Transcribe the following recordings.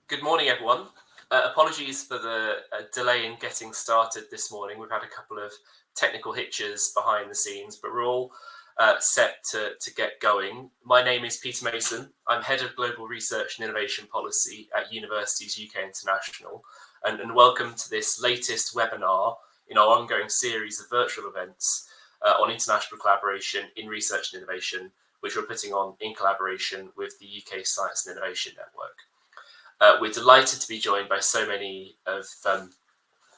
Good morning, everyone. Apologies for the delay in getting started this morning. We've had a couple of technical hitches behind the scenes, but we're all set to get going. My name is Peter Mason. I'm Head of Global Research and Innovation Policy at Universities UK International, and welcome to this latest webinar in our ongoing series of virtual events on international collaboration in research and innovation, which we're putting on in collaboration with the UK Science and Innovation Network. We're delighted to be joined by so many of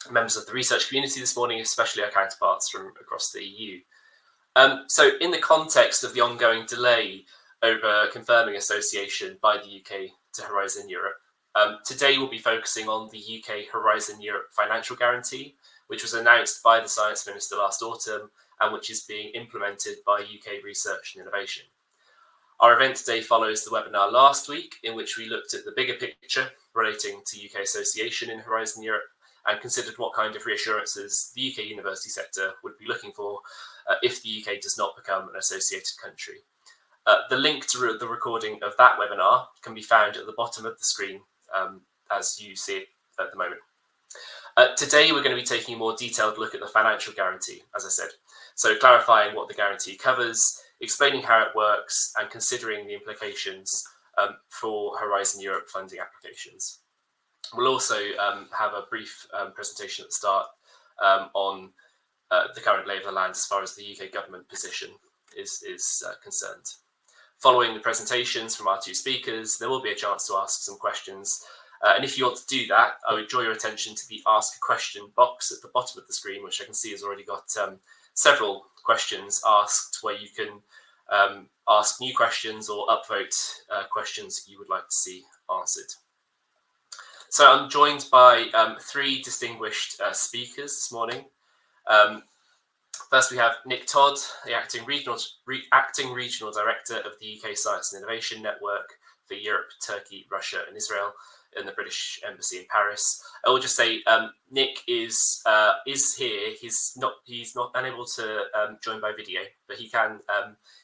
members of the research community this morning, especially our counterparts from across the EU. So in the context of the ongoing delay over confirming association by the UK to Horizon Europe, today we'll be focusing on the UK Horizon Europe financial guarantee, which was announced by the Science Minister last autumn and which is being implemented by UK research and innovation. Our event today follows the webinar last week, in which we looked at the bigger picture relating to UK association in Horizon Europe and considered what kind of reassurances the UK university sector would be looking for if the UK does not become an associated country. The link to the recording of that webinar can be found at the bottom of the screen as you see it at the moment. Today, we're going to be taking a more detailed look at the financial guarantee, as I said. So clarifying what the guarantee covers, explaining how it works, and considering the implications for Horizon Europe funding applications. We'll also have a brief presentation at the start on the current lay of the land as far as the UK government position is concerned. Following the presentations from our two speakers, there will be a chance to ask some questions. And if you want to do that, I would draw your attention to the Ask a Question box at the bottom of the screen, which I can see has already got several questions asked, where you can ask new questions or upvote questions you would like to see answered. So I'm joined by three distinguished speakers this morning. First, we have Nick Todd, the acting regional director of the UK Science and Innovation Network for Europe, Turkey, Russia, and Israel in the British Embassy in Paris. I will just say Nick is here. He's not unable to join by video, but he can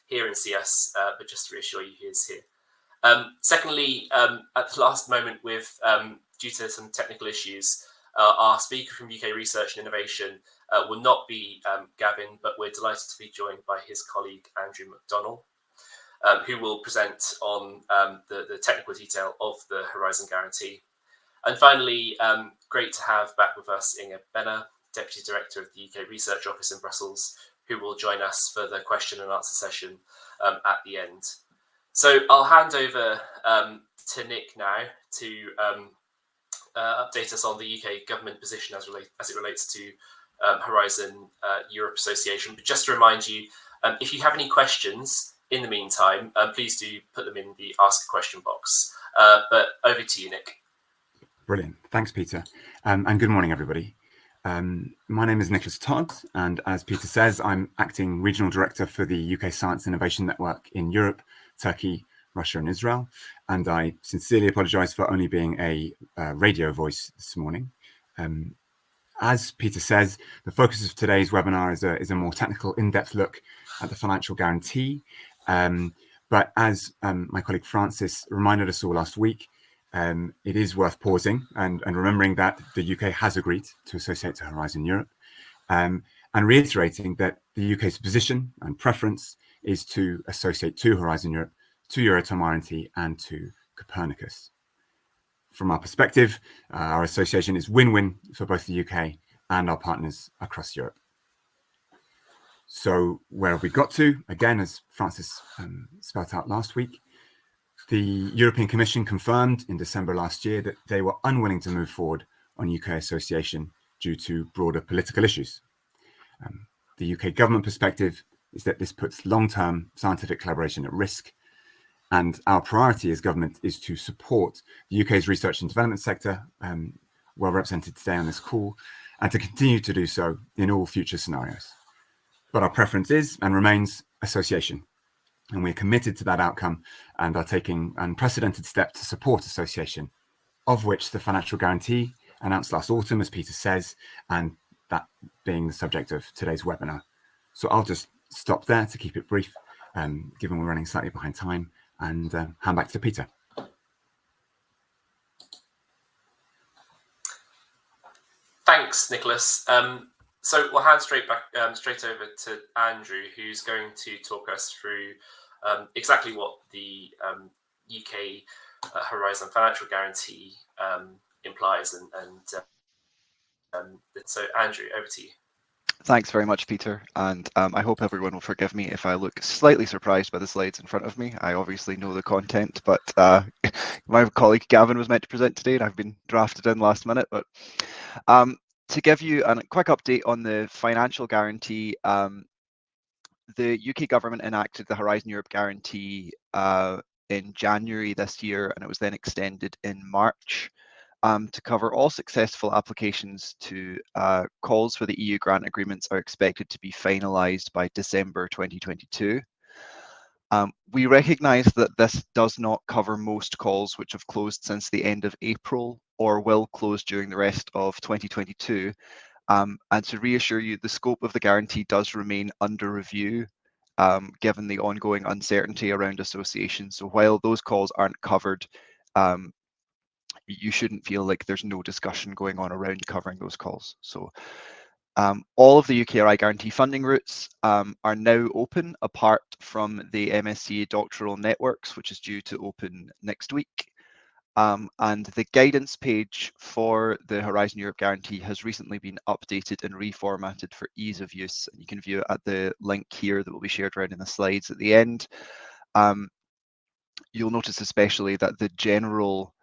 hear and see us. But just to reassure you, he is here. Secondly, at the last moment, due to some technical issues, our speaker from UK Research and Innovation will not be Gavin, but we're delighted to be joined by his colleague Andrew McDonnell, who will present on the technical detail of the Horizon Guarantee. And finally, great to have back with us Inge Benner, Deputy Director of the UK Research Office in Brussels, who will join us for the question and answer session at the end. So I'll hand over to Nick now to update us on the UK government position as it relates to Horizon Europe Association. But just to remind you, if you have any questions in the meantime, please do put them in the Ask a Question box. But over to you, Nick. Brilliant. Thanks, Peter. And good morning, everybody. My name is Nicholas Todd, and as Peter says, I'm Acting Regional Director for the UK Science Innovation Network in Europe, Turkey, Russia, and Israel. And I sincerely apologise for only being a radio voice this morning. As Peter says, the focus of today's webinar is a more technical, in-depth look at the financial guarantee. But as my colleague Francis reminded us all last week, it is worth pausing and remembering that the UK has agreed to associate to Horizon Europe, and reiterating that the UK's position and preference is to associate to Horizon Europe, to Euratom RNT, and to Copernicus. From our perspective, our association is win-win for both the UK and our partners across Europe. So where have we got to? Again, as Francis spelled out last week, the European Commission confirmed in December last year that they were unwilling to move forward on UK association due to broader political issues. The UK government perspective is that this puts long-term scientific collaboration at risk, and our priority as government is to support the UK's research and development sector, well represented today on this call, and to continue to do so in all future scenarios. But our preference is and remains association, and we're committed to that outcome and are taking unprecedented steps to support association, of which the financial guarantee announced last autumn, as Peter says, and that being the subject of today's webinar. So I'll just stop there to keep it brief, given we're running slightly behind time, and hand back to Peter. Thanks, Nicholas. So we'll hand straight over to Andrew, who's going to talk us through exactly what the UK Horizon Financial Guarantee implies. So Andrew, over to you. Thanks very much, Peter, and I hope everyone will forgive me if I look slightly surprised by the slides in front of me. I obviously know the content, but my colleague Gavin was meant to present today, and I've been drafted in last minute. But to give you a quick update on the financial guarantee, the UK government enacted the Horizon Europe Guarantee in January this year, and it was then extended in March. To cover all successful applications to calls for the EU grant agreements are expected to be finalised by December 2022. We recognise that this does not cover most calls which have closed since the end of April or will close during the rest of 2022. And to reassure you, the scope of the guarantee does remain under review, given the ongoing uncertainty around association. So while those calls aren't covered, you shouldn't feel like there's no discussion going on around covering those calls. So all of the UKRI guarantee funding routes are now open, apart from the MSc doctoral networks, which is due to open next week. And the guidance page for the Horizon Europe Guarantee has recently been updated and reformatted for ease of use. And you can view it at the link here that will be shared around in the slides at the end. You'll notice especially that the general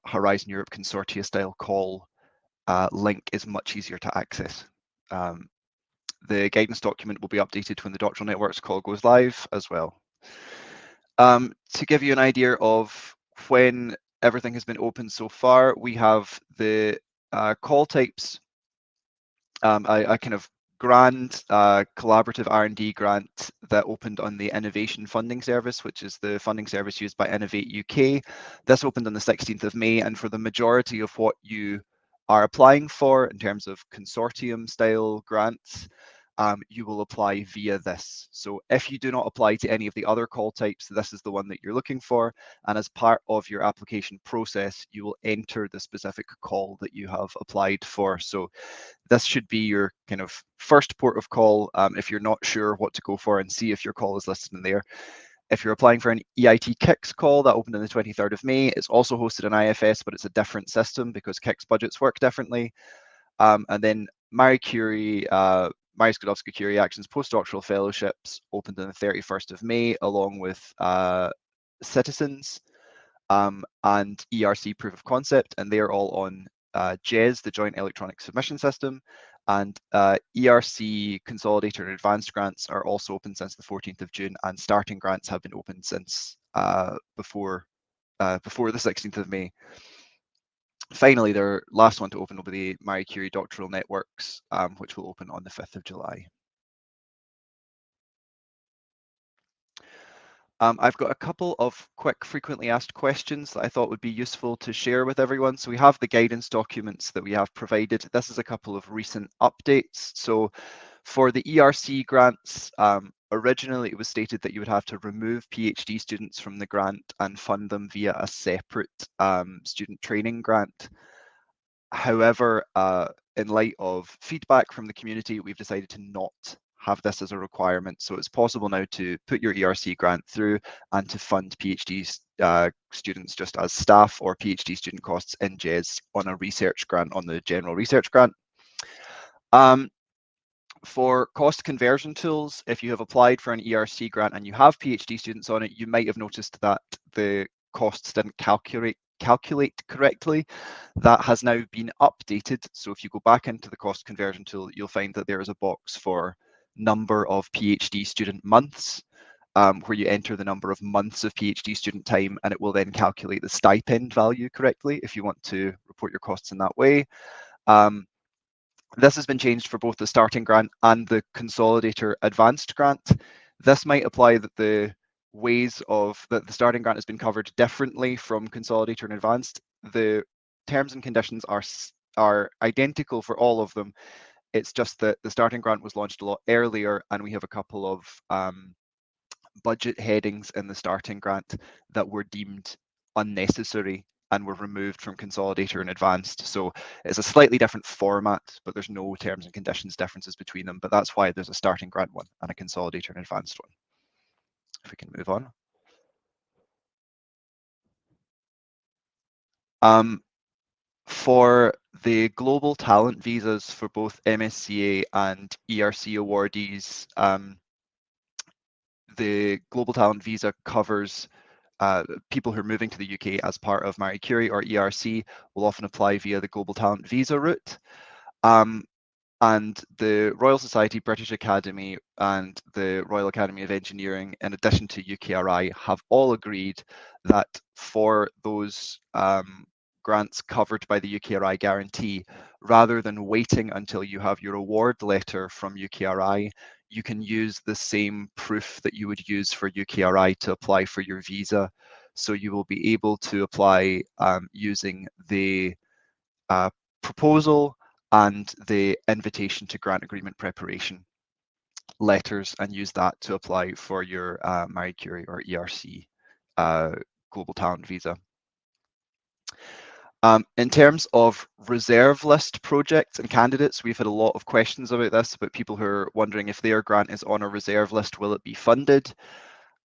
Horizon Europe Consortia style call link is much easier to access. The guidance document will be updated when the doctoral networks call goes live as well. To give you an idea of when everything has been open so far, we have the call types, a kind of grand collaborative R&D grant that opened on the Innovation Funding Service, which is the funding service used by Innovate UK. This opened on the 16th of May, and for the majority of what you are applying for in terms of consortium style grants, you will apply via this. So if you do not apply to any of the other call types, this is the one that you're looking for. And as part of your application process, you will enter the specific call that you have applied for. So this should be your kind of first port of call if you're not sure what to go for, and see if your call is listed in there. If you're applying for an EIT KICS call, that opened on the 23rd of May. It's also hosted in IFS, but it's a different system because KICS budgets work differently. And then Marie Skłodowska-Curie Action's postdoctoral fellowships opened on the 31st of May, along with Citizens and ERC Proof of Concept, and they're all on JES, the Joint Electronic Submission System, and ERC Consolidator and Advanced Grants are also open since the 14th of June, and starting grants have been open since before the 16th of May. Finally, their last one to open will be the Marie Curie Doctoral Networks, which will open on the 5th of July. I've got a couple of quick frequently asked questions that I thought would be useful to share with everyone. So we have the guidance documents that we have provided. This is a couple of recent updates. So for the ERC grants, originally it was stated that you would have to remove PhD students from the grant and fund them via a separate student training grant. However, in light of feedback from the community, we've decided to not have this as a requirement. So it's possible now to put your ERC grant through and to fund PhD students just as staff or PhD student costs in JES on a research grant, on the general research grant. For cost conversion tools, if you have applied for an ERC grant and you have PhD students on it, you might have noticed that the costs didn't calculate correctly. That has now been updated. So if you go back into the cost conversion tool, you'll find that there is a box for number of PhD student months, where you enter the number of months of PhD student time, and it will then calculate the stipend value correctly if you want to report your costs in that way. This has been changed for both the starting grant and the consolidator advanced grant. This might apply that the ways of that the starting grant has been covered differently from consolidator and advanced. The terms and conditions are identical for all of them. It's just that the starting grant was launched a lot earlier, and we have a couple of budget headings in the starting grant that were deemed unnecessary and were removed from Consolidator and Advanced. So it's a slightly different format, but there's no terms and conditions differences between them. But that's why there's a starting grant one and a Consolidator and Advanced one. If we can move on. For the global talent visas for both MSCA and ERC awardees, the global talent visa covers people who are moving to the UK as part of Marie Curie or ERC will often apply via the global talent visa route. And the Royal Society, British Academy, and the Royal Academy of Engineering, in addition to UKRI, have all agreed that for those grants covered by the UKRI guarantee, rather than waiting until you have your award letter from UKRI, you can use the same proof that you would use for UKRI to apply for your visa. So you will be able to apply using the proposal and the invitation to grant agreement preparation letters, and use that to apply for your Marie Curie or ERC global talent visa. In terms of reserve list projects and candidates, we've had a lot of questions about this, about people who are wondering if their grant is on a reserve list, will it be funded?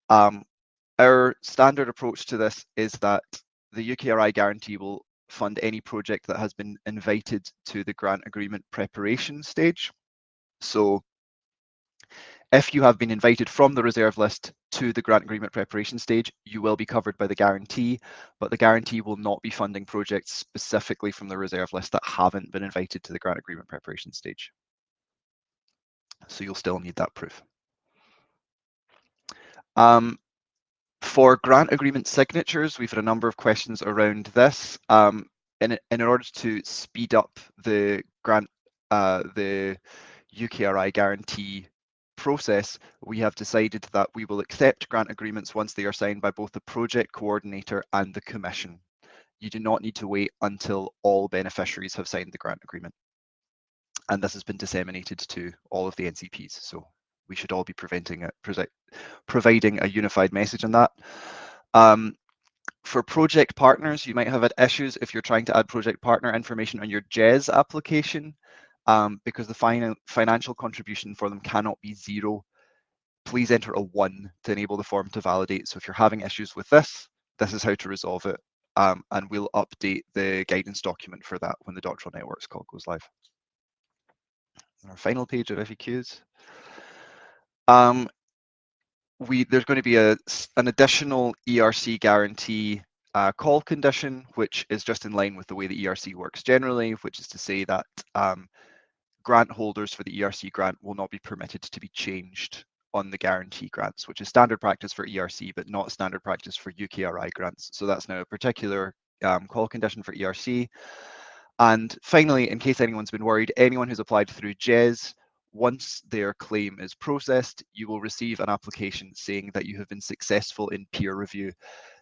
Our standard approach to this is that the UKRI guarantee will fund any project that has been invited to the grant agreement preparation stage. So if you have been invited from the reserve list to the grant agreement preparation stage, you will be covered by the guarantee, but the guarantee will not be funding projects specifically from the reserve list that haven't been invited to the grant agreement preparation stage. So you'll still need that proof. For grant agreement signatures, we've had a number of questions around this. In order to speed up the grant, the UKRI guarantee process, we have decided that we will accept grant agreements once they are signed by both the project coordinator and the commission. You do not need to wait until all beneficiaries have signed the grant agreement. And this has been disseminated to all of the NCPs. So we should all be providing a unified message on that. For project partners, you might have had issues if you're trying to add project partner information on your JES application, because the financial contribution for them cannot be 0. Please enter a 1 to enable the form to validate. So if you're having issues with this, this is how to resolve it. And we'll update the guidance document for that when the doctoral networks call goes live. On our final page of FAQs. There's going to be an additional ERC guarantee call condition, which is just in line with the way the ERC works generally, which is to say that grant holders for the ERC grant will not be permitted to be changed on the guarantee grants, which is standard practice for ERC, but not standard practice for UKRI grants. So that's now a particular call condition for ERC. And finally, in case anyone's been worried, anyone who's applied through JES, once their claim is processed, you will receive an application saying that you have been successful in peer review.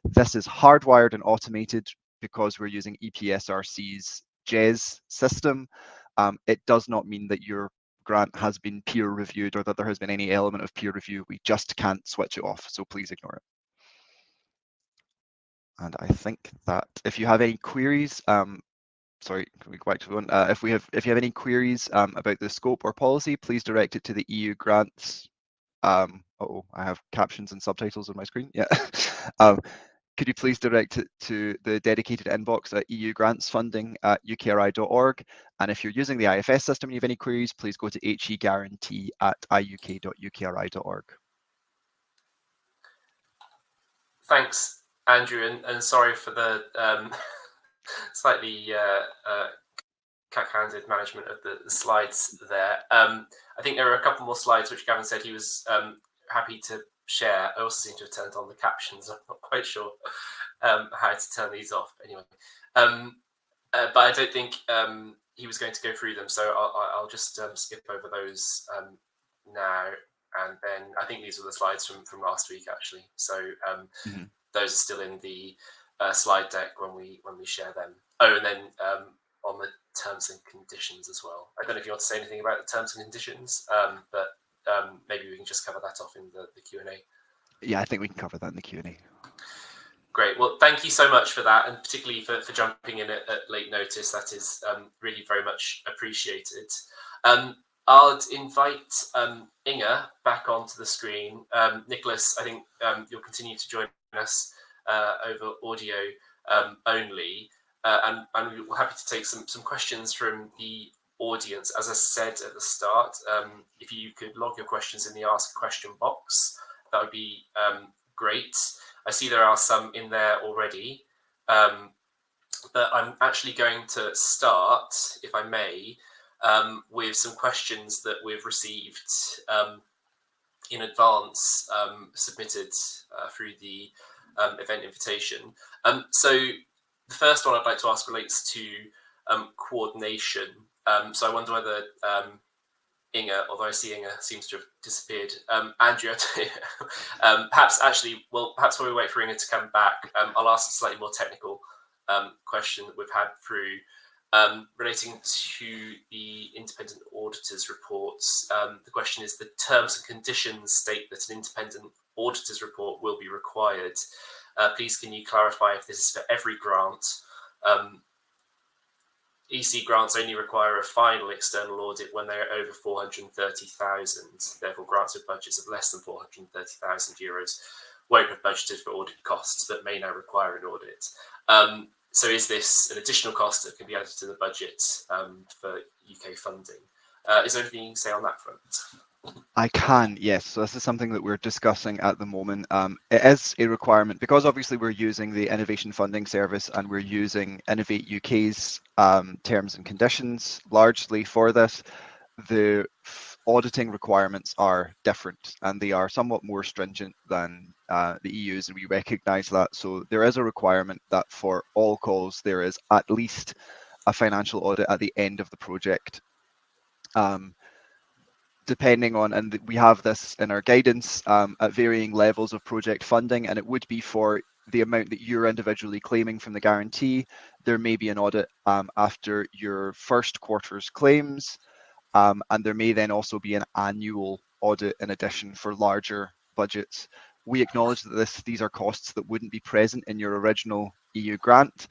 This is hardwired and automated because we're using EPSRC's JES system. It does not mean that your grant has been peer reviewed or that there has been any element of peer review. We just can't switch it off, so please ignore it. And I think that if you have any queries, sorry, can we go back to one? If you have any queries about the scope or policy, please direct it to the EU grants. I have captions and subtitles on my screen. Yeah. Could you please direct it to the dedicated inbox at EU grants funding at ukri.org? And if you're using the IFS system and you have any queries, please go to heguarantee@iuk.ukri.org. Thanks, Andrew, and sorry for the slightly cack-handed management of the slides there. I think there are a couple more slides which Gavin said he was happy to share. I also seem to have turned on the captions. I'm not quite sure how to turn these off. Anyway, but I don't think he was going to go through them, so I'll just skip over those now. And then I think these were the slides from last week, actually. So those are still in the slide deck when we share them. Oh, and then on the terms and conditions as well. I don't know if you want to say anything about the terms and conditions, but maybe we can just cover that off in the Q&A. Yeah, I think we can cover that in the Q&A. Great. Well, thank you so much for that, and particularly for jumping in at late notice. That is really very much appreciated. I'll invite Inge back onto the screen. Nicholas, I think you'll continue to join us over audio only, and we're happy to take some questions from the audience. As I said at the start, if you could log your questions in the Ask a Question box, that would be great. I see there are some in there already, but I'm actually going to start, if I may, with some questions that we've received in advance, submitted through the event invitation. So the first one I'd like to ask relates to coordination. So I wonder whether Inge, although I see Inge seems to have disappeared. Andrew, perhaps while we wait for Inge to come back, I'll ask a slightly more technical question that we've had through relating to the independent auditors reports. The question is, the terms and conditions state that an independent auditors report will be required. Please can you clarify if this is for every grant? EC grants only require a final external audit when they are over 430,000. Therefore, grants with budgets of less than 430,000 euros won't have budgeted for audit costs, but may now require an audit. So is this an additional cost that can be added to the budget for UK funding? Is there anything you can say on that front? I can, yes. So this is something that we're discussing at the moment. It is a requirement because obviously we're using the Innovation Funding Service and we're using Innovate UK's terms and conditions largely for this. The auditing requirements are different and they are somewhat more stringent than the EU's, and we recognise that. So there is a requirement that for all calls there is at least a financial audit at the end of the project. Depending on, and we have this in our guidance at varying levels of project funding, and it would be for the amount that you're individually claiming from the guarantee. There may be an audit after your first quarter's claims, and there may then also be an annual audit in addition for larger budgets. We acknowledge that these are costs that wouldn't be present in your original EU grant.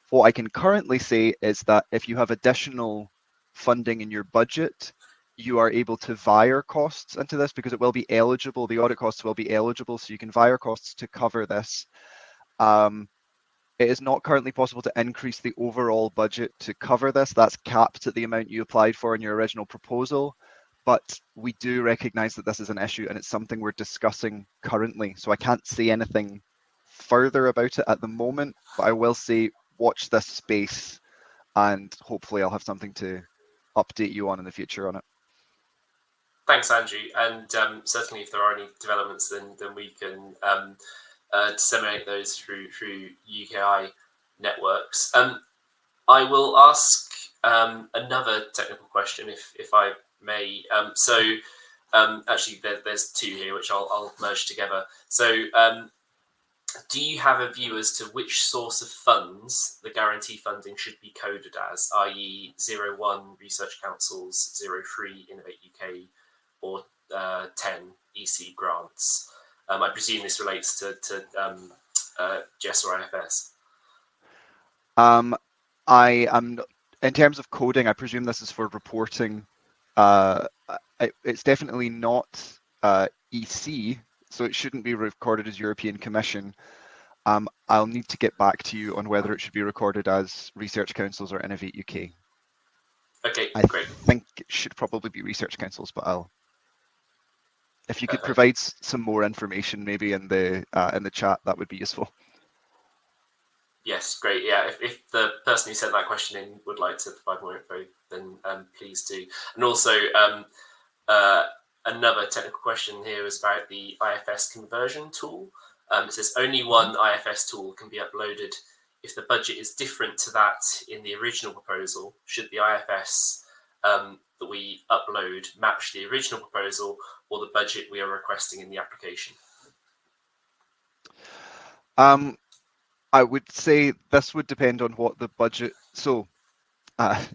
What I can currently say is that if you have additional funding in your budget, you are able to via costs into this because it will be eligible. The audit costs will be eligible, so you can via costs to cover this. It is not currently possible to increase the overall budget to cover this. That's capped at the amount you applied for in your original proposal. But we do recognise that this is an issue and it's something we're discussing currently. So I can't say anything further about it at the moment, but I will say watch this space and hopefully I'll have something to update you on in the future on it. Thanks, Andrew. And certainly if there are any developments, then we can disseminate those through UKI networks. I will ask another technical question, if I may. Actually, there's two here, which I'll merge together. So do you have a view as to which source of funds the guarantee funding should be coded as, i.e. 01 Research Councils, 03 Innovate UK, or 10 EC grants? I presume this relates to GES or IFS. I am, in terms of coding, I presume this is for reporting. It's definitely not EC, so it shouldn't be recorded as European Commission. I'll need to get back to you on whether it should be recorded as Research Councils or Innovate UK. Okay, great. I think it should probably be Research Councils, but if you could provide some more information maybe in the chat, that would be useful. Yes, great. Yeah, if the person who sent that question in would like to provide more info, then please do. And also, another technical question here is about the IFS conversion tool. It says only one IFS tool can be uploaded. If the budget is different to that in the original proposal, should the IFS that we upload match the original proposal or the budget we are requesting in the application? I would say this would depend on what the budget. So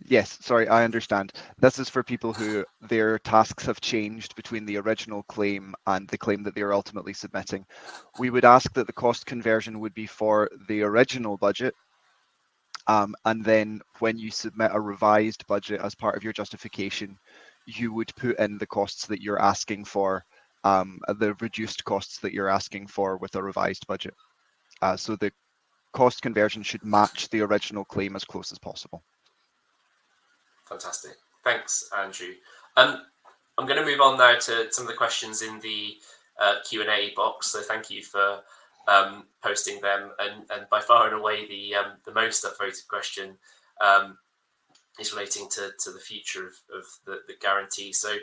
Yes, sorry, I understand. This is for people who their tasks have changed between the original claim and the claim that they're ultimately submitting. We would ask that the cost conversion would be for the original budget, and then when you submit a revised budget as part of your justification, you would put in the costs that you're asking for, the reduced costs that you're asking for with a revised budget. So the cost conversion should match the original claim as close as possible. Fantastic. Thanks, Andrew. I'm going to move on now to some of the questions in the Q&A box. So thank you for posting them. And by far and away, the most upvoted question is relating to the future of the guarantee. So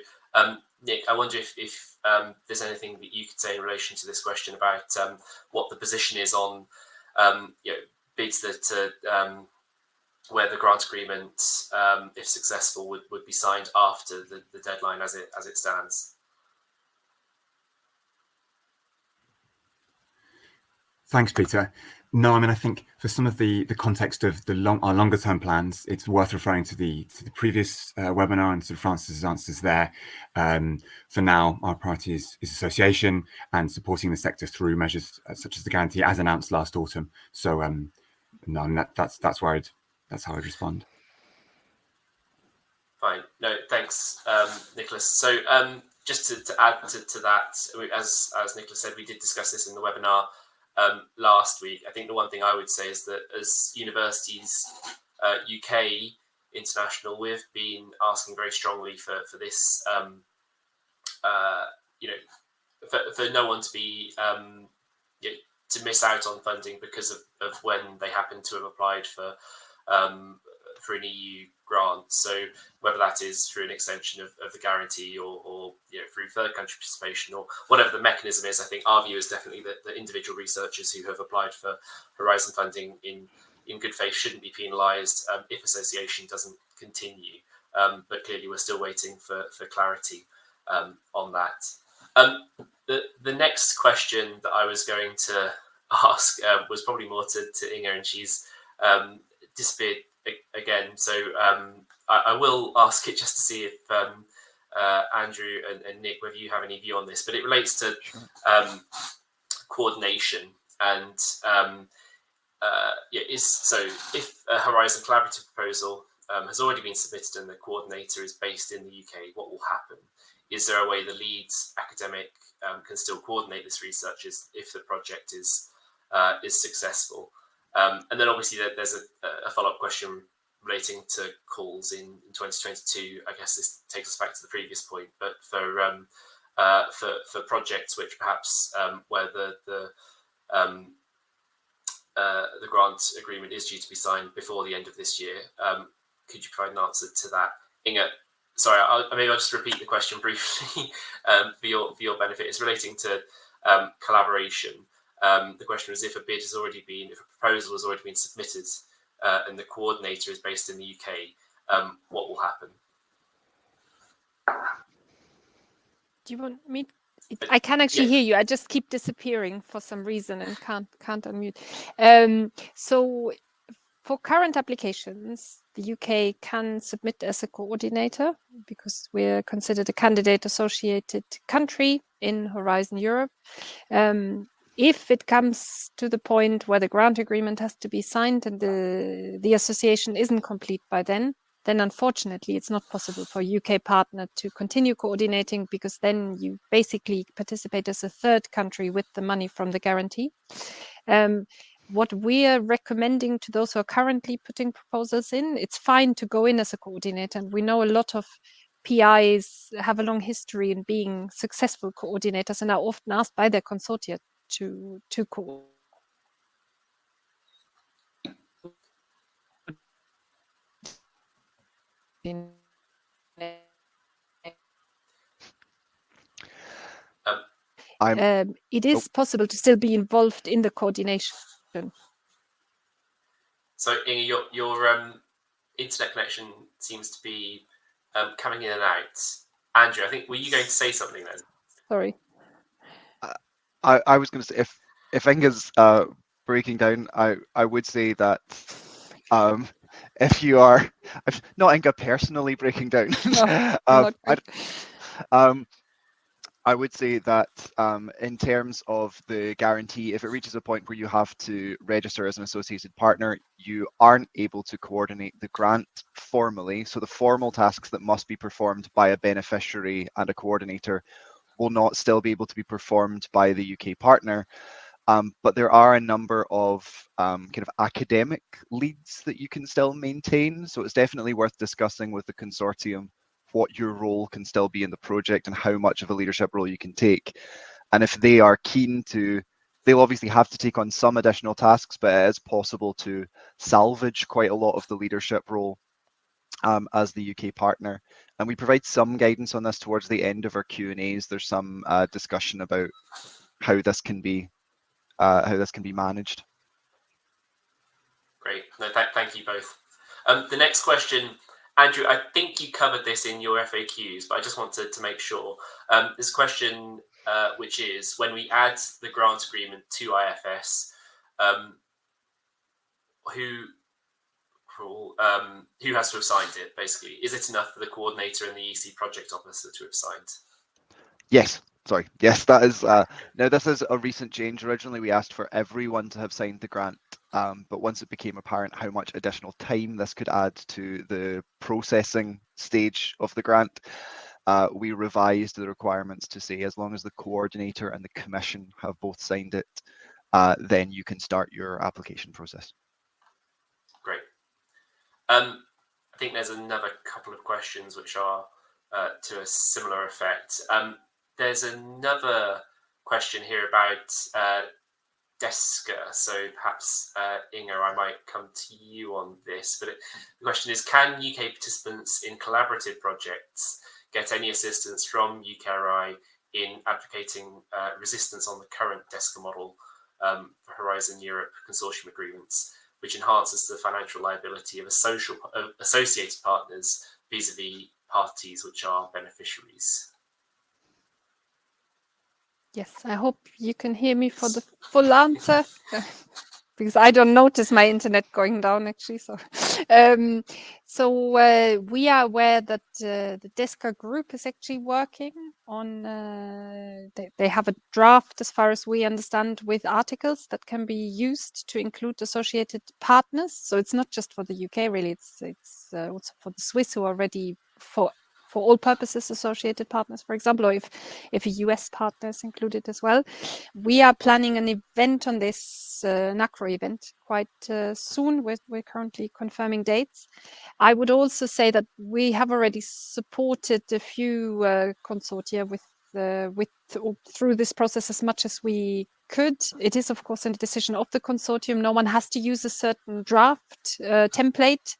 Nick, I wonder if there's anything that you could say in relation to this question about what the position is on bids that where the grant agreement, if successful, would be signed after the deadline as it stands. Thanks, Peter. No, I mean, I think for some of the context of our longer term plans, it's worth referring to the previous webinar and sort of Francis's answers there. For now, our priority is association and supporting the sector through measures such as the guarantee, as announced last autumn. So, no, that's how I'd respond. Fine. No, thanks, Nicholas. So just to add to that, as Nicholas said, we did discuss this in the webinar last week. I think the one thing I would say is that as universities, UK, international, we've been asking very strongly for this, for no one to be to miss out on funding because of when they happen to have applied for an EU grant. So whether that is through an extension of the guarantee or through third country participation or whatever the mechanism is, I think our view is definitely that the individual researchers who have applied for Horizon funding in good faith shouldn't be penalised if association doesn't continue. But clearly we're still waiting for clarity on that. The next question that I was going to ask was probably more to Inga, and she's disappeared again. So I will ask it just to see if Andrew and Nick, whether you have any view on this, but it relates to coordination and if a Horizon collaborative proposal has already been submitted and the coordinator is based in the UK, what will happen? Is there a way the lead academic can still coordinate this research if the project is successful? And then obviously there's a follow-up question relating to calls in 2022. I guess this takes us back to the previous point, but for projects which perhaps where the grant agreement is due to be signed before the end of this year, could you provide an answer to that? Inga, sorry, maybe I'll just repeat the question briefly for your benefit. It's relating to collaboration. The question was if a proposal has already been submitted and the coordinator is based in the UK, what will happen? Do you want me? I can actually hear you. I just keep disappearing for some reason and can't unmute. So for current applications, the UK can submit as a coordinator because we're considered a candidate associated country in Horizon Europe. If it comes to the point where the grant agreement has to be signed and the association isn't complete by then unfortunately it's not possible for a UK partner to continue coordinating, because then you basically participate as a third country with the money from the guarantee. What we are recommending to those who are currently putting proposals in, it's fine to go in as a coordinator, and we know a lot of PIs have a long history in being successful coordinators and are often asked by their consortia to coordinate. It is possible to still be involved in the coordination. So Inga, your internet connection seems to be coming in and out. Andrew, I think, were you going to say something then? Sorry. I was going to say, if Inga's breaking down, I would say that if you are, not Inga personally breaking down. No, I would say that in terms of the guarantee, if it reaches a point where you have to register as an associated partner, you aren't able to coordinate the grant formally. So the formal tasks that must be performed by a beneficiary and a coordinator will not still be able to be performed by the UK partner. But there are a number of kind of academic leads that you can still maintain. So it's definitely worth discussing with the consortium what your role can still be in the project and how much of a leadership role you can take. And if they are keen to, they'll obviously have to take on some additional tasks, but it is possible to salvage quite a lot of the leadership role as the UK partner. And we provide some guidance on this towards the end of our Q&As. There's some discussion about how this can be managed. Great. No, thank you both. The next question, Andrew, I think you covered this in your FAQs, but I just wanted to make sure. This question, which is, when we add the grant agreement to IFS, who has to have signed it, basically? Is it enough for the coordinator and the EC project officer to have signed? Yes. Sorry. Yes, that is. Now, this is a recent change. Originally, we asked for everyone to have signed the grant, but once it became apparent how much additional time this could add to the processing stage of the grant, we revised the requirements to say as long as the coordinator and the commission have both signed it, then you can start your application process. Great. I think there's another couple of questions which are to a similar effect. There's another question here about DESCA. So perhaps, Inga, I might come to you on this. But the question is, can UK participants in collaborative projects get any assistance from UKRI in advocating resistance on the current DESCA model for Horizon Europe consortium agreements, which enhances the financial liability of associated partners vis-a-vis parties which are beneficiaries? Yes, I hope you can hear me for the full answer, because I don't notice my internet going down actually. So, we are aware that the DESCA group is actually working on. They have a draft, as far as we understand, with articles that can be used to include associated partners. So it's not just for the UK, really. It's also for the Swiss, who are ready for all purposes associated partners, for example, or if a US partner is included as well. We are planning an event on this, NACRO event, quite soon. We're currently confirming dates. I would also say that we have already supported a few consortia through this process as much as we could. It is, of course, a decision of the consortium. No one has to use a certain draft template.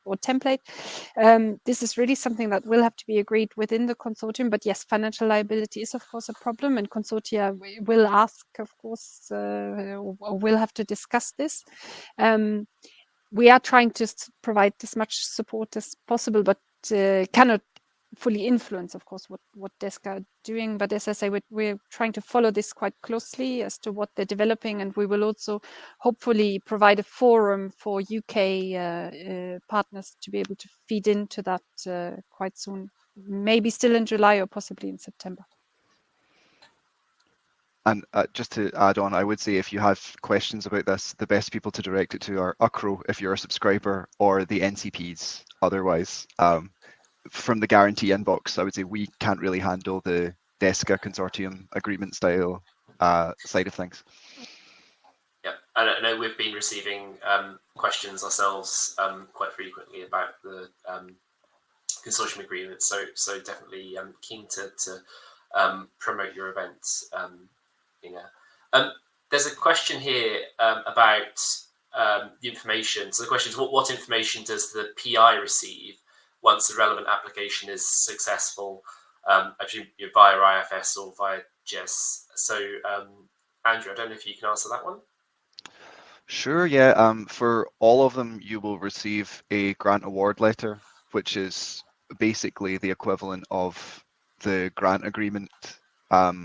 This is really something that will have to be agreed within the consortium. But yes, financial liability is, of course, a problem, and consortia will ask, of course, or will have to discuss this. We are trying to provide as much support as possible, but cannot fully influence, of course, what DESCA are doing. But as I say, we're trying to follow this quite closely as to what they're developing, and we will also hopefully provide a forum for UK partners to be able to feed into that quite soon, maybe still in July or possibly in September. And just to add on, I would say if you have questions about this, the best people to direct it to are UCRO if you're a subscriber, or the NCPs otherwise. From the guarantee inbox, I would say we can't really handle the DESCA consortium agreement style side of things. Yeah, I know we've been receiving questions ourselves quite frequently about the consortium agreement, so definitely keen to promote your events. There's a question here about the information. So the question is, what information does the PI receive once the relevant application is successful, actually via IFS or via GES? So, Andrew, I don't know if you can answer that one. Sure, yeah. For all of them, you will receive a grant award letter, which is basically the equivalent of the grant agreement.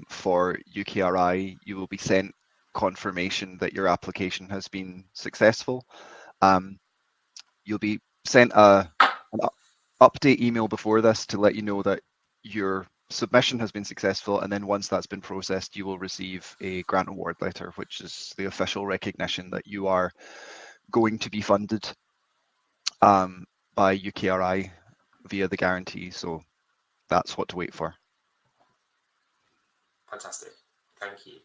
For UKRI, you will be sent confirmation that your application has been successful. You'll be sent an update email before this to let you know that your submission has been successful, and then once that's been processed, you will receive a grant award letter, which is the official recognition that you are going to be funded by UKRI via the guarantee. So that's what to wait for. Fantastic, thank you.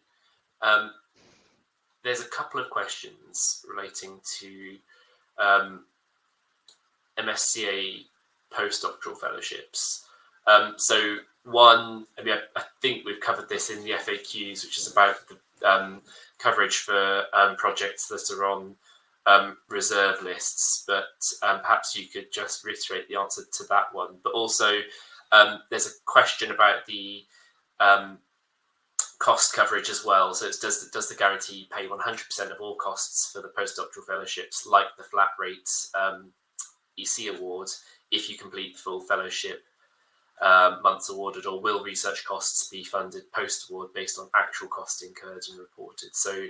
There's a couple of questions relating to MSCA postdoctoral fellowships. So one, I mean, I think we've covered this in the FAQs, which is about the coverage for projects that are on reserve lists, but perhaps you could just reiterate the answer to that one. But also, there's a question about the cost coverage as well. So it's, does the guarantee pay 100% of all costs for the postdoctoral fellowships, like the flat rate EC award, if you complete the full fellowship months awarded, or will research costs be funded post-award based on actual costs incurred and reported? So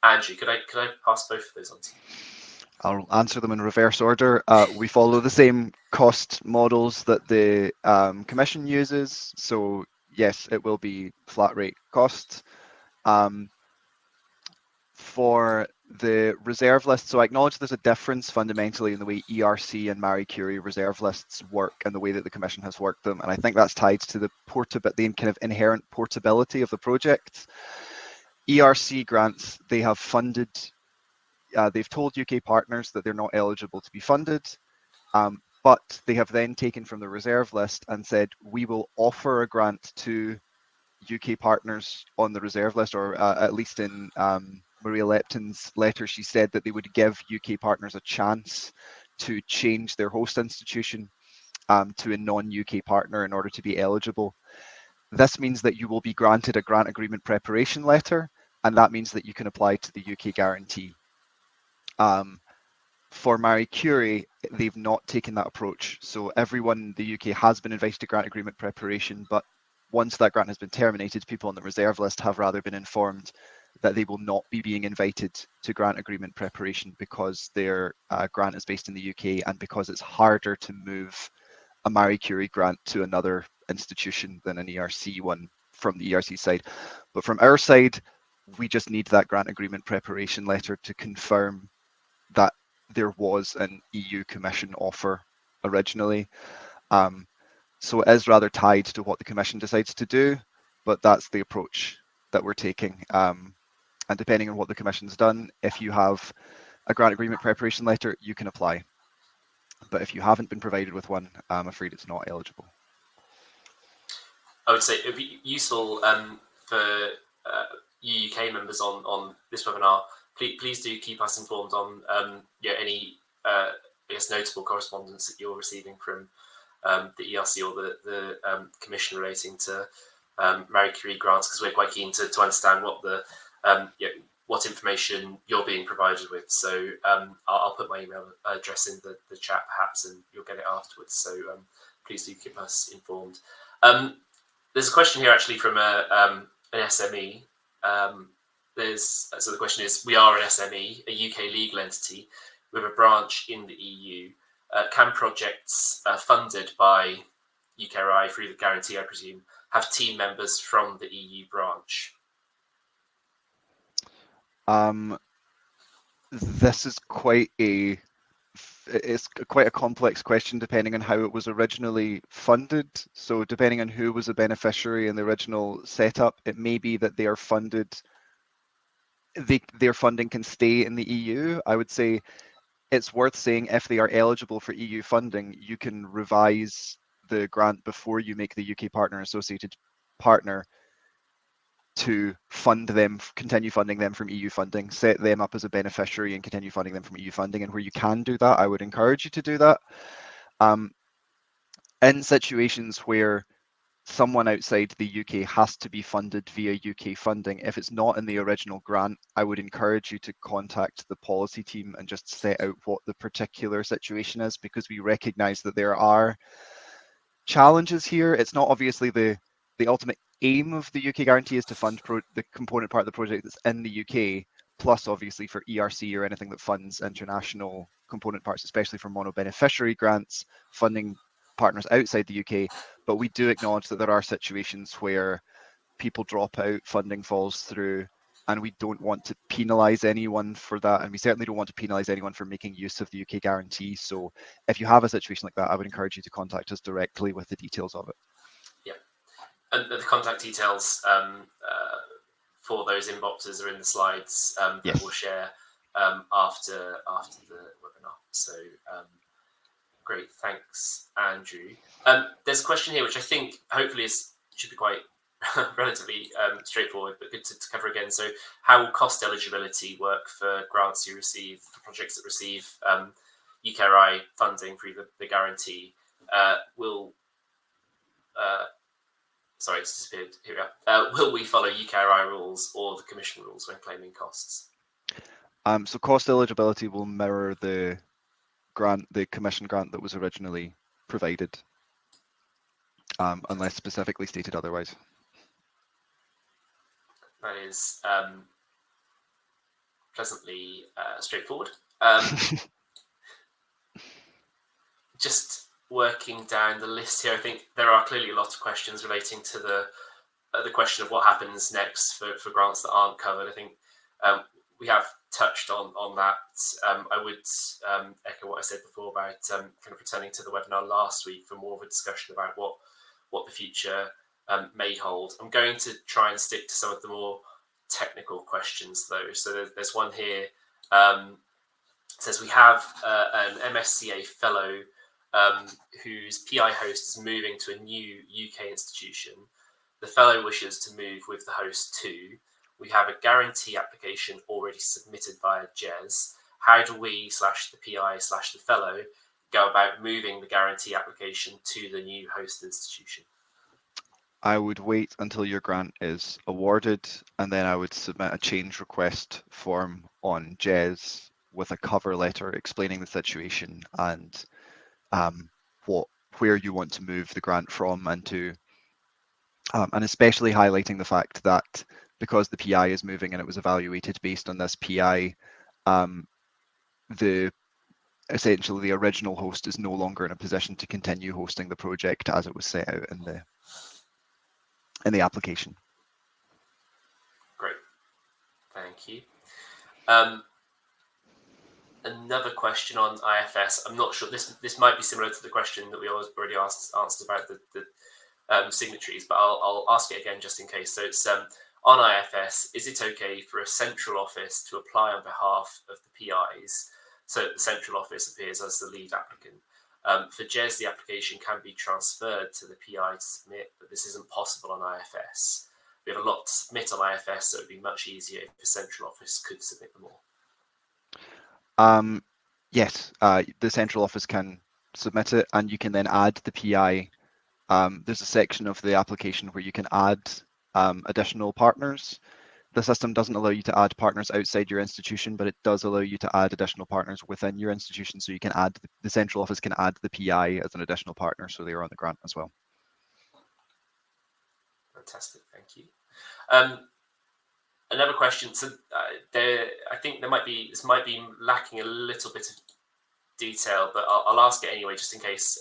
Andrew, could I pass both of those on to you? I'll answer them in reverse order. We follow the same cost models that the Commission uses. So yes, it will be flat rate costs. For the reserve list, so I acknowledge there's a difference fundamentally in the way ERC and Marie Curie reserve lists work and the way that the Commission has worked them. And I think that's tied to the kind of inherent portability of the project. ERC grants, they have funded, they've told UK partners that they're not eligible to be funded, but they have then taken from the reserve list and said, we will offer a grant to UK partners on the reserve list, or at least in Maria Lepton's letter, she said that they would give UK partners a chance to change their host institution to a non-UK partner in order to be eligible. This means that you will be granted a grant agreement preparation letter, and that means that you can apply to the UK guarantee. For Marie Curie, they've not taken that approach. So everyone in the UK has been invited to grant agreement preparation, but once that grant has been terminated, people on the reserve list have rather been informed that they will not be being invited to grant agreement preparation because their grant is based in the UK, and because it's harder to move a Marie Curie grant to another institution than an ERC one from the ERC side. But from our side, we just need that grant agreement preparation letter to confirm that there was an EU Commission offer originally. So it is rather tied to what the Commission decides to do, but that's the approach that we're taking. And depending on what the Commission's done, if you have a grant agreement preparation letter, you can apply. But if you haven't been provided with one, I'm afraid it's not eligible. I would say it would be useful for UK members on this webinar. Please do keep us informed on any I guess notable correspondence that you're receiving from the ERC or the Commission relating to Marie Curie grants, because we're quite keen to understand what the what information you're being provided with. So I'll put my email address in the chat perhaps, and you'll get it afterwards. So please do keep us informed. There's a question here actually from an SME. So the question is, we are an SME, a UK legal entity with a branch in the EU. Can projects funded by UKRI through the guarantee, I presume, have team members from the EU branch? This is quite a complex question depending on how it was originally funded. So depending on who was a beneficiary in the original setup, it may be that they are funded, their funding can stay in the EU. I would say it's worth saying if they are eligible for EU funding, you can revise the grant before you make the UK partner associated partner to fund them, continue funding them from EU funding, set them up as a beneficiary and continue funding them from EU funding. And where you can do that, I would encourage you to do that. In situations where someone outside the UK has to be funded via UK funding, if it's not in the original grant, I would encourage you to contact the policy team and just set out what the particular situation is, because we recognise that there are challenges here. It's not obviously the ultimate aim of the UK guarantee is to fund the component part of the project that's in the UK, plus obviously for ERC or anything that funds international component parts, especially for mono-beneficiary grants, funding partners outside the UK. But we do acknowledge that there are situations where people drop out, funding falls through, and we don't want to penalise anyone for that. And we certainly don't want to penalise anyone for making use of the UK guarantee. So if you have a situation like that, I would encourage you to contact us directly with the details of it. Yeah, and the contact details for those inboxes are in the slides that Yes. we'll share after the webinar. So great, thanks, Andrew. There's a question here which I think hopefully should be quite relatively straightforward, but good to cover again. So how will cost eligibility work for grants you receive, for projects that receive UKRI funding through the guarantee? Sorry, it's disappeared. Here we are. Will we follow UKRI rules or the Commission rules when claiming costs? So cost eligibility will mirror the Commission grant that was originally provided, unless specifically stated otherwise. That is pleasantly straightforward. Just working down the list here, I think there are clearly a lot of questions relating to the question of what happens next for grants that aren't covered. I think we have touched on that. I would echo what I said before about kind of returning to the webinar last week for more of a discussion about what the future may hold. I'm going to try and stick to some of the more technical questions though. So there's one here. It says we have an MSCA fellow whose PI host is moving to a new UK institution. The fellow wishes to move with the host too. We have a guarantee application already submitted via GES. How do we / the PI / the fellow go about moving the guarantee application to the new host institution? I would wait until your grant is awarded, and then I would submit a change request form on GES with a cover letter explaining the situation and where you want to move the grant from and to, and especially highlighting the fact that because the PI is moving and it was evaluated based on this PI, essentially the original host is no longer in a position to continue hosting the project as it was set out in the application. Great, thank you. Another question on IFS. I'm not sure, this might be similar to the question that we already answered about the signatories, but I'll ask it again just in case. So it's on IFS, is it okay for a central office to apply on behalf of the PIs so that the central office appears as the lead applicant? For GES, the application can be transferred to the PI to submit, but this isn't possible on IFS. We have a lot to submit on IFS, so it would be much easier if the central office could submit them all. Yes, the central office can submit it, and you can then add the PI. There's a section of the application where you can add additional partners. The system doesn't allow you to add partners outside your institution, but it does allow you to add additional partners within your institution. So you can add, the central office can add the PI as an additional partner, so they are on the grant as well. Fantastic, thank you. Another question. So I think this might be lacking a little bit of detail, but I'll ask it anyway, just in case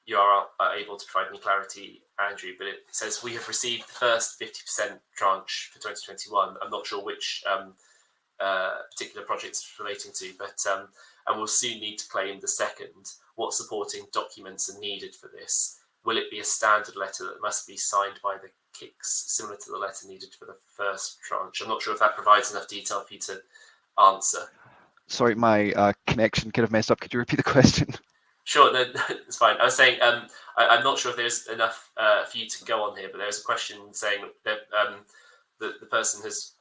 you are able to provide me clarity, Andrew. But it says we have received the first 50% tranche for 2021. I'm not sure which particular project it's relating to, but and we'll soon need to claim the second. What supporting documents are needed for this? Will it be a standard letter that must be signed by the KICs, similar to the letter needed for the first tranche? I'm not sure if that provides enough detail for you to answer. Sorry, my connection kind of messed up. Could you repeat the question? Sure, no, it's fine. I was saying I'm not sure if there's enough for you to go on here, but there's a question saying that the person has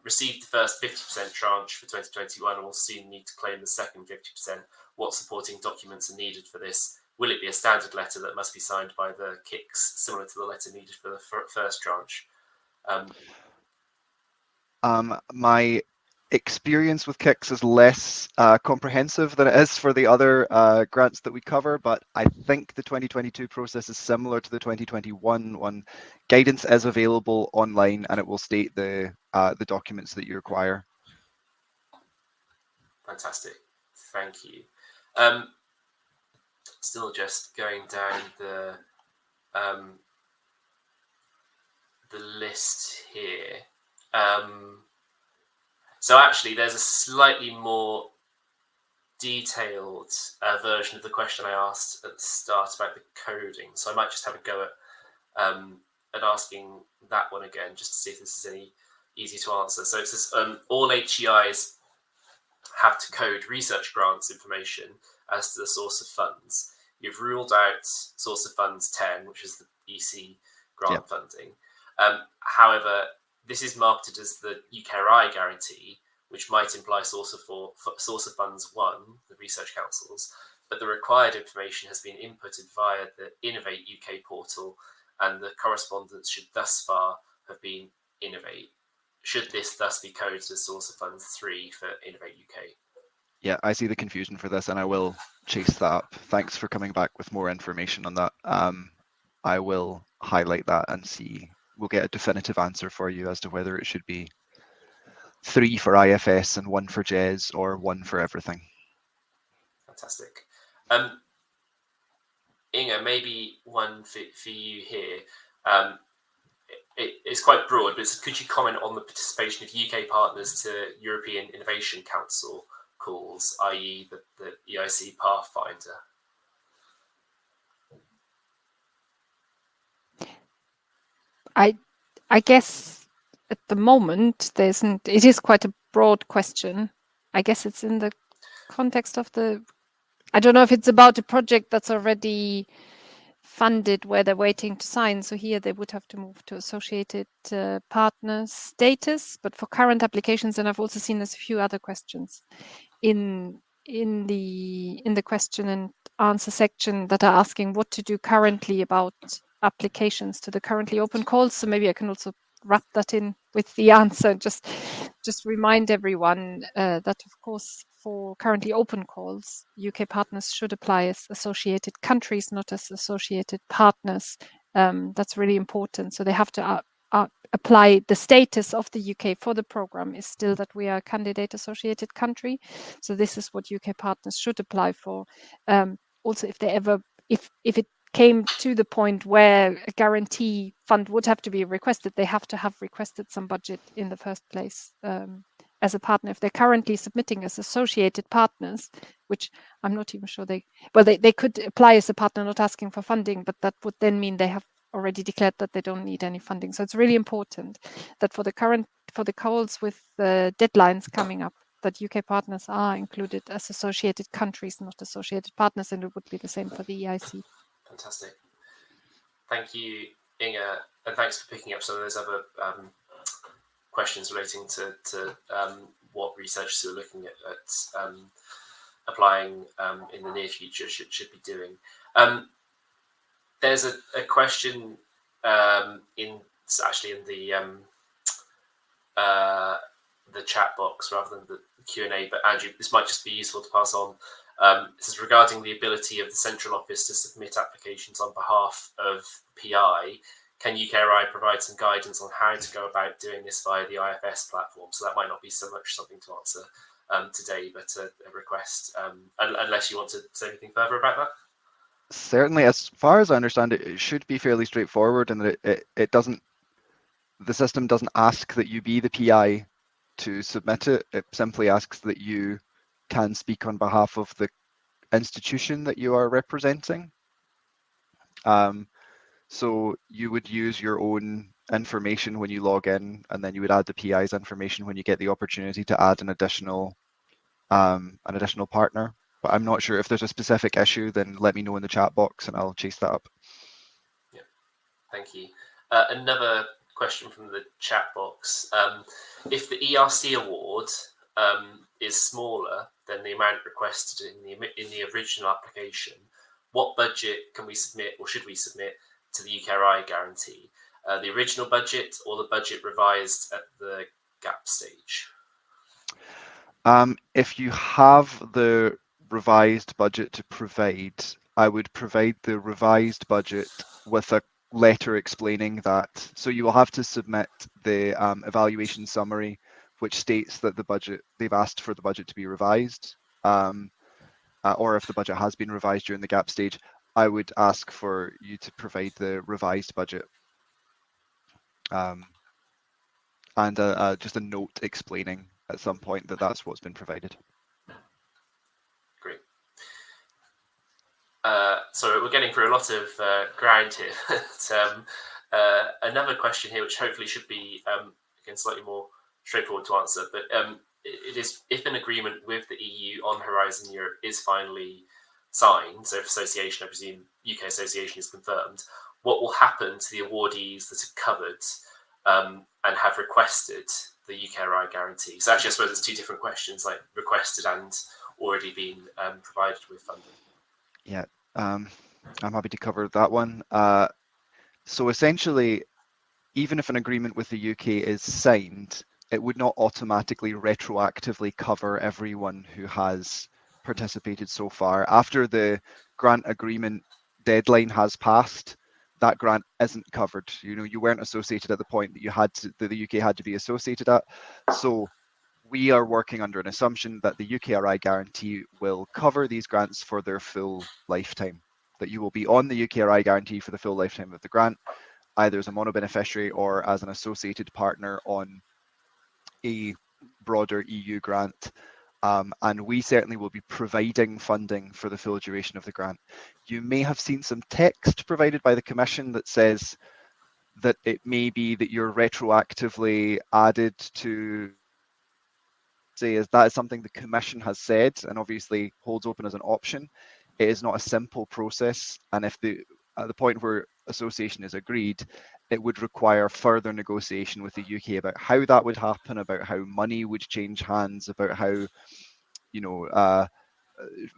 received the first 50% tranche for 2021 and will soon need to claim the second 50%. What supporting documents are needed for this? Will it be a standard letter that must be signed by the KICs, similar to the letter needed for the first tranche? My experience with KICs is less comprehensive than it is for the other grants that we cover, but I think the 2022 process is similar to the 2021 one. Guidance is available online, and it will state the documents that you require. Fantastic. Thank you. Still just going down the list here. So actually, there's a slightly more detailed version of the question I asked at the start about the coding. So I might just have a go at asking that one again, just to see if this is any easy to answer. So it says all HEIs have to code research grants information as to the source of funds. You've ruled out source of funds 10, which is the EC grant funding. However, this is marketed as the UKRI guarantee, which might imply source of funds 1, the research councils, but the required information has been inputted via the Innovate UK portal, and the correspondence should thus far have been Innovate. Should this thus be coded as source of funds 3 for Innovate UK? Yeah, I see the confusion for this, and I will chase that up. Thanks for coming back with more information on that. I will highlight that and see. We'll get a definitive answer for you as to whether it should be 3 for IFS and 1 for JES, or 1 for everything. Fantastic. Inga, maybe one for you here. It's quite broad, but could you comment on the participation of UK partners to European Innovation Council calls, i.e. the EIC Pathfinder? I guess at the moment it is quite a broad question. I guess it's in the context of I don't know if it's about a project that's already funded where they're waiting to sign. So here they would have to move to associated partner status. But for current applications, and I've also seen there's a few other questions in the question and answer section that are asking what to do currently about applications to the currently open calls. So maybe I can also wrap that in with the answer. Just remind everyone that, of course, for currently open calls, UK partners should apply as associated countries, not as associated partners. That's really important. So they have to apply. The status of the UK for the program is still that we are a candidate associated country. So this is what UK partners should apply for. Also, if it came to the point where a guarantee fund would have to be requested, they have to have requested some budget in the first place as a partner. If they're currently submitting as associated partners, which I'm not even sure they could apply as a partner not asking for funding, but that would then mean they have already declared that they don't need any funding. So it's really important that for the calls with the deadlines coming up, that UK partners are included as associated countries, not associated partners, and it would be the same for the EIC. Fantastic. Thank you, Inga, and thanks for picking up some of those other questions relating to what researchers who are looking at applying in the near future should be doing. There's a question in the chat box rather than the Q&A, but Andrew, this might just be useful to pass on. This is regarding the ability of the central office to submit applications on behalf of PI. Can UKRI provide some guidance on how to go about doing this via the IFS platform? So that might not be so much something to answer today, but a request, unless you want to say anything further about that. Certainly, as far as I understand it, it should be fairly straightforward, and that the system doesn't ask that you be the PI to submit it. It simply asks that you can speak on behalf of the institution that you are representing. So you would use your own information when you log in, and then you would add the PI's information when you get the opportunity to add an additional partner. But I'm not sure if there's a specific issue, then let me know in the chat box and I'll chase that up. Yeah, thank you. Another question from the chat box. If the ERC award is smaller than the amount requested in the original application, what budget can we submit, or should we submit, to the UKRI guarantee? The original budget or the budget revised at the gap stage? If you have the revised budget to provide, I would provide the revised budget with a letter explaining that. So you will have to submit the evaluation summary which states that the budget, they've asked for the budget to be revised, or if the budget has been revised during the gap stage, I would ask for you to provide the revised budget. And just a note explaining at some point that that's what's been provided. Great. So we're getting through a lot of ground here. But, another question here, which hopefully should be again slightly more straightforward to answer, but it is, if an agreement with the EU on Horizon Europe is finally signed, so if association, I presume UK association is confirmed, what will happen to the awardees that are covered and have requested the UKRI guarantee? So actually, I suppose it's two different questions, like requested and already been provided with funding. Yeah, I'm happy to cover that one. So essentially, even if an agreement with the UK is signed, it would not automatically retroactively cover everyone who has participated so far. After the grant agreement deadline has passed, that grant isn't covered. You know, you weren't associated at the point that you had to, that the UK had to be associated at. So we are working under an assumption that the UKRI guarantee will cover these grants for their full lifetime, that you will be on the UKRI guarantee for the full lifetime of the grant, either as a mono-beneficiary or as an associated partner on a broader EU grant. And we certainly will be providing funding for the full duration of the grant. You may have seen some text provided by the Commission that says that it may be that you're retroactively added to, say, is that is something the Commission has said and obviously holds open as an option. It is not a simple process, and if at the point where association is agreed, it would require further negotiation with the UK about how that would happen, about how money would change hands, about how, you know,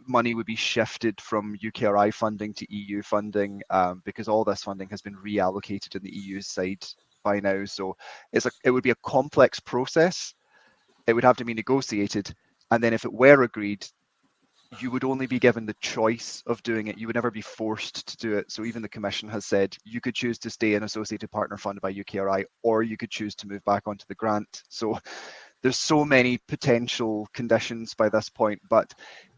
money would be shifted from UKRI funding to EU funding, because all this funding has been reallocated in the EU side by now. So it would be a complex process. It would have to be negotiated, and then if it were agreed, you would only be given the choice of doing it. You would never be forced to do it. So even the Commission has said you could choose to stay an associated partner funded by UKRI, or you could choose to move back onto the grant. So there's so many potential conditions by this point. But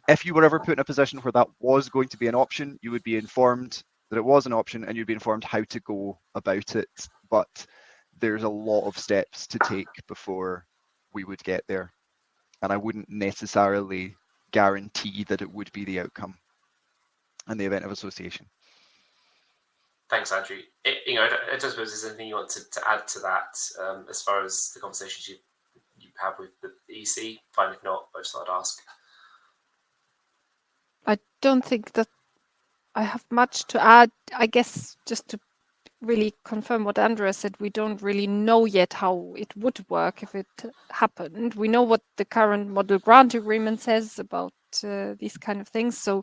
if you were ever put in a position where that was going to be an option, you would be informed that it was an option, and you'd be informed how to go about it. But there's a lot of steps to take before we would get there. And I wouldn't necessarily guarantee that it would be the outcome in the event of association. Thanks, Andrew. I don't suppose there's anything you want to add to that as far as the conversations you have with the EC. Fine, if not, I just thought I'd ask. I don't think that I have much to add. I guess just to really confirm what Andrea said, we don't really know yet how it would work if it happened. We know what the current model grant agreement says about these kind of things. So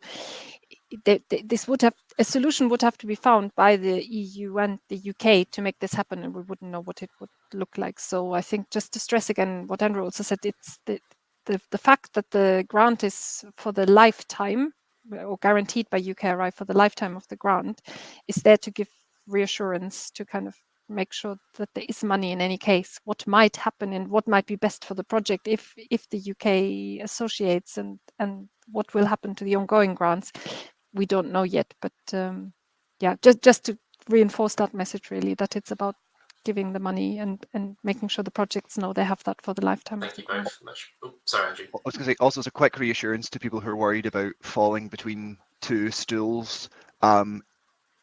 this would have, a solution would have to be found by the EU and the UK to make this happen, and we wouldn't know what it would look like. So I think, just to stress again what Andrew also said, it's the fact that the grant is for the lifetime, or guaranteed by UKRI for the lifetime of the grant, is there to give reassurance, to kind of make sure that there is money in any case. What might happen and what might be best for the project if the UK associates, and what will happen to the ongoing grants, we don't know yet. But yeah, just to reinforce that message, really, that it's about giving the money and making sure the projects know they have that for the lifetime. Thank you both much. Oh, sorry, Andrew. I was going to say, also as a quick reassurance to people who are worried about falling between two stools,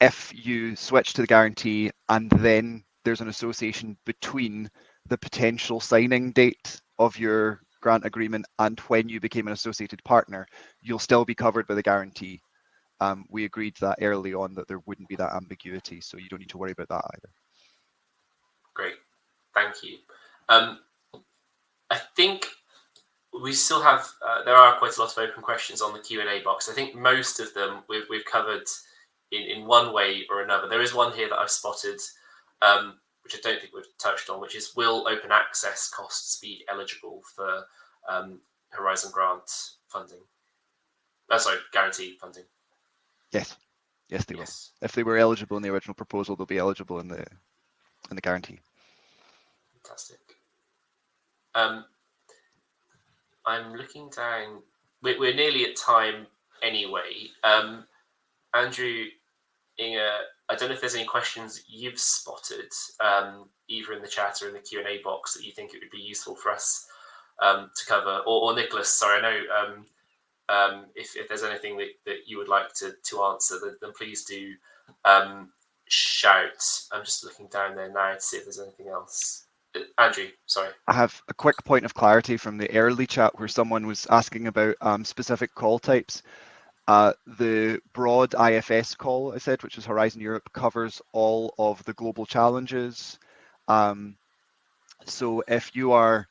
if you switch to the guarantee and then there's an association between the potential signing date of your grant agreement and when you became an associated partner, you'll still be covered by the guarantee. We agreed that early on, that there wouldn't be that ambiguity, so you don't need to worry about that either. Great, thank you. I think we still have, there are quite a lot of open questions on the Q&A box. I think most of them we've covered in one way or another. There is one here that I've spotted, which I don't think we've touched on, which is, will open access costs be eligible for Horizon Grant funding? Sorry, guaranteed funding. Yes, they will. If they were eligible in the original proposal, they'll be eligible in the guarantee. Fantastic. I'm looking down. We're nearly at time anyway. Andrew, Inge, I don't know if there's any questions you've spotted, either in the chat or in the Q&A box, that you think it would be useful for us to cover, or Nicholas. Sorry, I know if there's anything that you would like to answer, then please do shout. I'm just looking down there now to see if there's anything else. Andrew, sorry. I have a quick point of clarity from the early chat where someone was asking about specific call types. The broad IFS call, I said, which is Horizon Europe, covers all of the global challenges. So if you are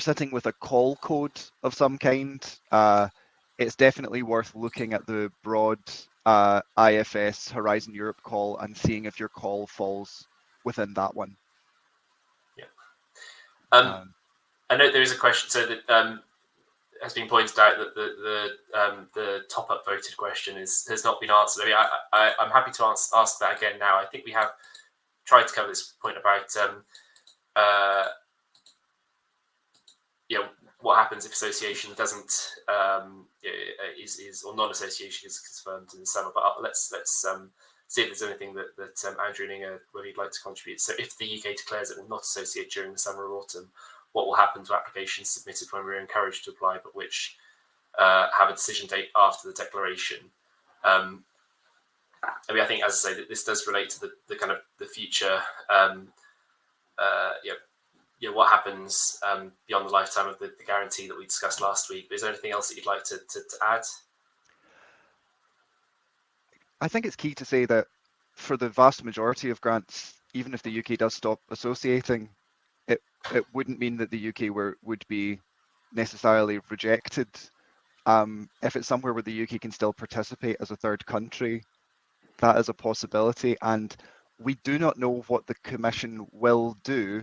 sitting with a call code of some kind, it's definitely worth looking at the broad IFS Horizon Europe call and seeing if your call falls within that one. Yeah. I know there is a question, so that has been pointed out that the top-up voted question has not been answered. I mean, I'm happy to ask that again now. I think we have tried to cover this point about what happens if association doesn't is or non-association is confirmed in the summer. But let's see if there's anything that Andrew and Inge, whether you'd like to contribute. So if the UK declares it will not associate during the summer or autumn, what will happen to applications submitted when we're encouraged to apply, but which have a decision date after the declaration? I mean, I think, as I say, that this does relate to the kind of the future. What happens beyond the lifetime of the guarantee that we discussed last week. Is there anything else that you'd like to add? I think it's key to say that for the vast majority of grants, even if the UK does stop associating, it wouldn't mean that the UK would be necessarily rejected. If it's somewhere where the UK can still participate as a third country, that is a possibility. And we do not know what the Commission will do,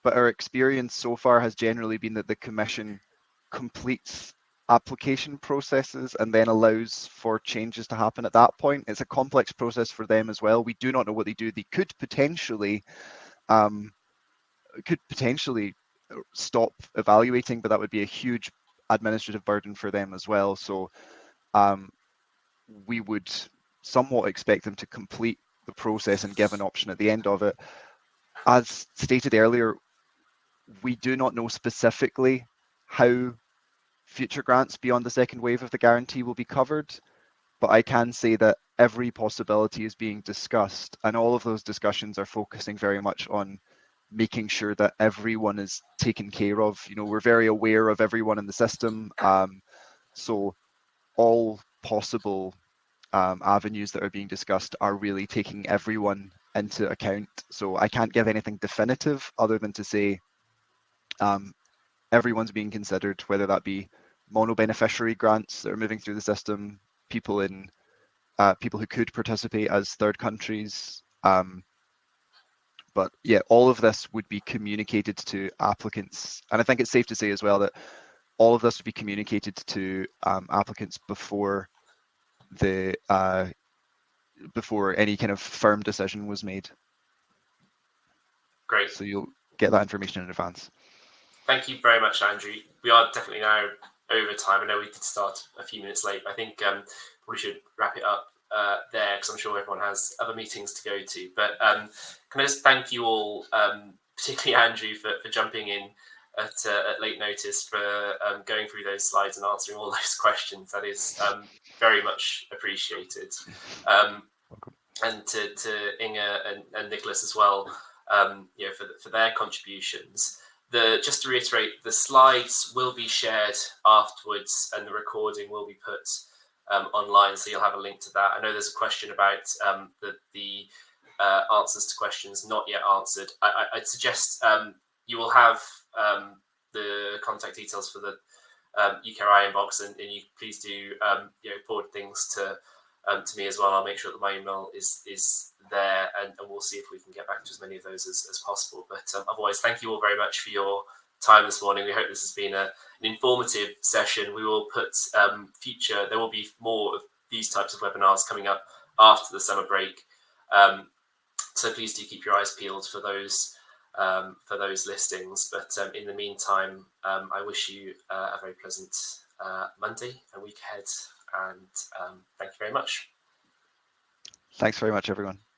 but our experience so far has generally been that the Commission completes application processes and then allows for changes to happen at that point. It's a complex process for them as well. We do not know what they do. They could potentially stop evaluating, but that would be a huge administrative burden for them as well. So we would somewhat expect them to complete the process and give an option at the end of it. As stated earlier, we do not know specifically how future grants beyond the second wave of the guarantee will be covered, but I can say that every possibility is being discussed, and all of those discussions are focusing very much on making sure that everyone is taken care of. You know, we're very aware of everyone in the system, so all possible avenues that are being discussed are really taking everyone into account. So I can't give anything definitive other than to say everyone's being considered, whether that be mono-beneficiary grants that are moving through the system, people who could participate as third countries. But yeah, all of this would be communicated to applicants. And I think it's safe to say as well that all of this would be communicated to applicants before any kind of firm decision was made. Great. So you'll get that information in advance. Thank you very much, Andrew. We are definitely now over time. I know we could start a few minutes late, but I think we should wrap it up there, because I'm sure everyone has other meetings to go to. But can I just thank you all, particularly Andrew, for jumping in at late notice, for going through those slides and answering all those questions. That is very much appreciated. And to Inge and Nicholas as well, for their contributions. Just to reiterate, the slides will be shared afterwards, and the recording will be put online, so you'll have a link to that. I know there's a question about the answers to questions not yet answered. I'd suggest you will have the contact details for the UKRI inbox, and you please do forward things to me as well. I'll make sure that my email is there, and we'll see if we can get back to as many of those as possible. But otherwise, thank you all very much for your time this morning. We hope this has been an informative session. We will put there will be more of these types of webinars coming up after the summer break. So please do keep your eyes peeled for those for those listings. But in the meantime, I wish you a very pleasant Monday and week ahead, and thank you very much. Thanks very much, everyone.